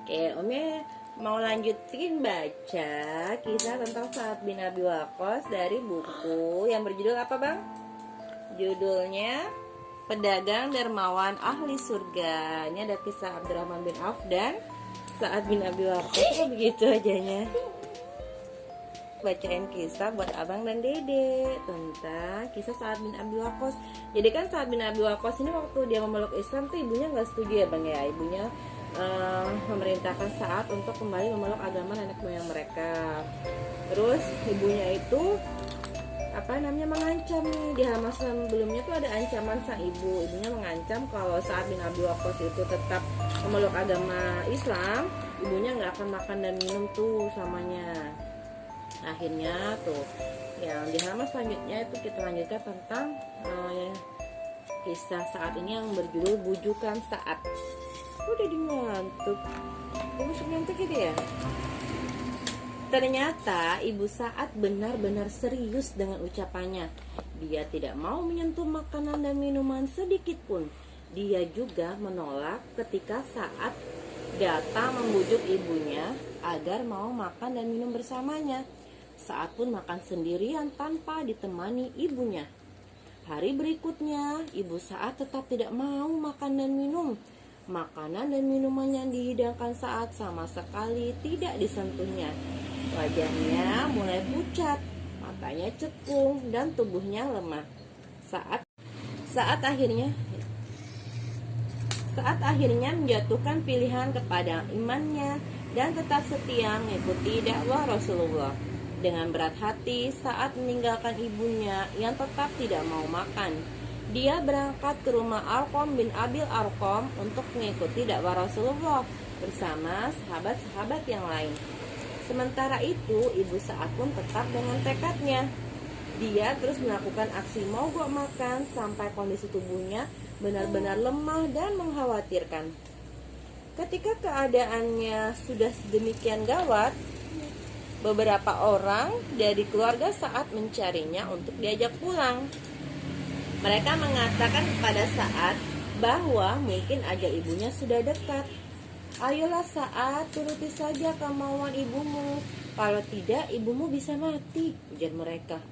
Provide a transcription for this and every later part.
Oke, Umi mau lanjutin baca kisah tentang Sa'ad bin Abi Waqqas dari buku yang berjudul apa, Bang? Judulnya Pedagang Dermawan Ahli Surga. Ini ada kisah Abdurrahman bin Auf dan Sa'ad bin Abi Waqqas. Kok begitu ajanya? Bacain kisah buat abang dan dede tentang kisah Sa'ad bin Abi Waqqas. Jadi kan Sa'ad bin Abi Waqqas ini waktu dia memeluk Islam tuh ibunya nggak setuju ya, Bang ya. Ibunya memerintahkan Sa'ad untuk kembali memeluk agama nenek moyang mereka. Terus ibunya itu mengancam nih. Di halaman sebelumnya tuh ada ancaman sang ibu. Ibunya mengancam kalau Sa'ad bin Abi Waqqas itu tetap memeluk agama Islam, ibunya nggak akan makan dan minum tuh selamanya. Akhirnya tuh yang di halaman selanjutnya itu kita lanjutkan tentang kisah Sa'ad ini yang berjudul Bujukan Sa'ad. Udah ngantuk. Bagus ngantuk gitu ya. Ternyata ibu Sa'ad benar-benar serius dengan ucapannya. Dia tidak mau menyentuh makanan dan minuman sedikit pun. Dia juga menolak ketika Sa'ad datang membujuk ibunya agar mau makan dan minum bersamanya. Sa'ad pun makan sendirian tanpa ditemani ibunya. Hari berikutnya, ibu Sa'ad tetap tidak mau makan dan minum. Makanan dan minuman yang dihidangkan Sa'ad sama sekali tidak disentuhnya. Wajahnya mulai pucat, matanya cekung, dan tubuhnya lemah. Saat akhirnya menjatuhkan pilihan kepada imannya dan tetap setia mengikuti dakwah Rasulullah. Dengan berat hati, Sa'ad meninggalkan ibunya yang tetap tidak mau makan. Dia berangkat ke rumah Arqam bin Abil Arqam untuk mengikuti dakwah Rasulullah bersama sahabat-sahabat yang lain. Sementara itu, ibu Sa'ad pun tetap dengan tekadnya. Dia terus melakukan aksi mogok makan sampai kondisi tubuhnya benar-benar lemah dan mengkhawatirkan. Ketika keadaannya sudah sedemikian gawat, beberapa orang dari keluarga Sa'ad mencarinya untuk diajak pulang. Mereka mengatakan kepada Sa'ad bahwa mungkin ajal ibunya sudah dekat. Ayolah Sa'ad, turuti saja kemauan ibumu. Kalau tidak, ibumu bisa mati, ujar mereka.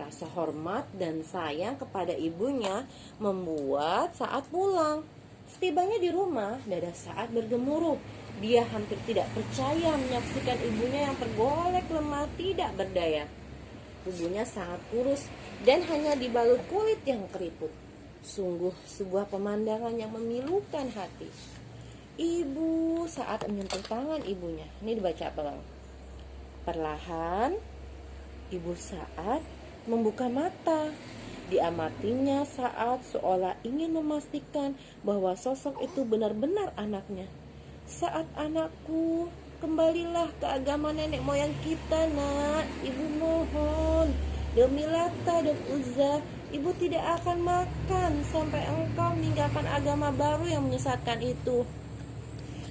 Rasa hormat dan sayang kepada ibunya membuat Sa'ad pulang. Setibanya di rumah, dada Sa'ad bergemuruh. Dia hampir tidak percaya menyaksikan ibunya yang tergolek lemah tidak berdaya. Tubuhnya sangat kurus dan hanya dibalut kulit yang keriput. Sungguh sebuah pemandangan yang memilukan hati. Ibu Sa'ad menyentuh tangan ibunya. Ini dibaca apa, Bang? Perlahan ibu Sa'ad membuka mata. Diamatinya Sa'ad seolah ingin memastikan bahwa sosok itu benar-benar anaknya. Sa'ad anakku, kembalilah ke agama nenek moyang kita, nak. Ibu mohon, demi Lata dan Uzza, ibu tidak akan makan sampai engkau meninggalkan agama baru yang menyesatkan itu.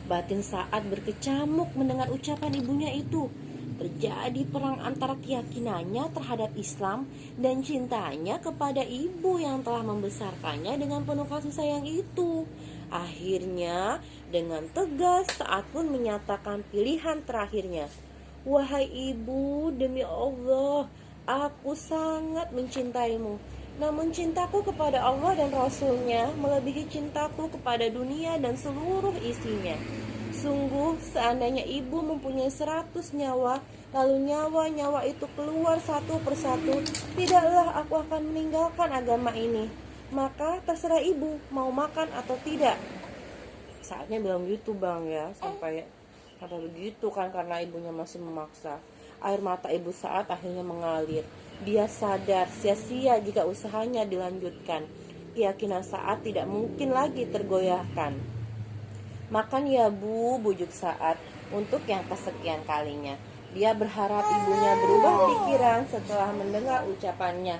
Batin Sa'ad berkecamuk mendengar ucapan ibunya itu. Terjadi perang antara keyakinannya terhadap Islam dan cintanya kepada ibu yang telah membesarkannya dengan penuh kasih sayang itu. Akhirnya, dengan tegas Sa'ad pun menyatakan pilihan terakhirnya. Wahai ibu, demi Allah, aku sangat mencintaimu. Namun cintaku kepada Allah dan Rasul-Nya melebihi cintaku kepada dunia dan seluruh isinya. Sungguh, seandainya ibu mempunyai 100 nyawa, lalu nyawa-nyawa itu keluar satu persatu, tidaklah aku akan meninggalkan agama ini. Maka terserah ibu mau makan atau tidak. Saatnya bilang gitu, Bang, ya, sampai begitu kan, karena ibunya masih memaksa. Air mata ibu Sa'ad akhirnya mengalir. Dia sadar sia-sia jika usahanya dilanjutkan. Keyakinan Sa'ad tidak mungkin lagi tergoyahkan. Makan ya Bu, bujuk Sa'ad untuk yang kesekian kalinya. Dia berharap ibunya berubah pikiran setelah mendengar ucapannya.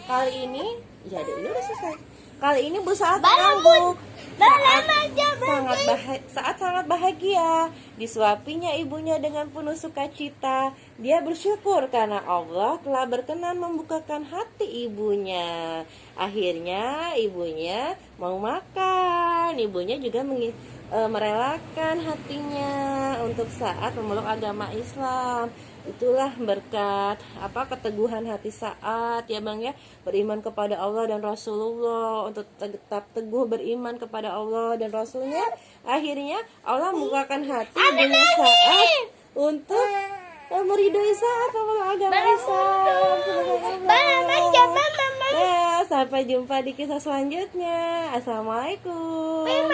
Kali ini, ya ini udah selesai. Kali ini Bu Sa'ad mengangguk. Saat sangat bahagia. Disuapinya ibunya dengan penuh sukacita. Dia bersyukur karena Allah telah berkenan membukakan hati ibunya. Akhirnya ibunya mau makan. Ibunya juga merelakan hatinya untuk saat memeluk agama Islam. Itulah berkat keteguhan hati Sa'ad ya Bang ya, beriman kepada Allah dan Rasulullah, untuk tetap teguh beriman kepada Allah dan Rasulnya. Akhirnya Allah membukakan hati ibunya Sa'ad untuk meridhoi Sa'ad memeluk agama Islam. Nah, sampai jumpa di kisah selanjutnya. Assalamualaikum.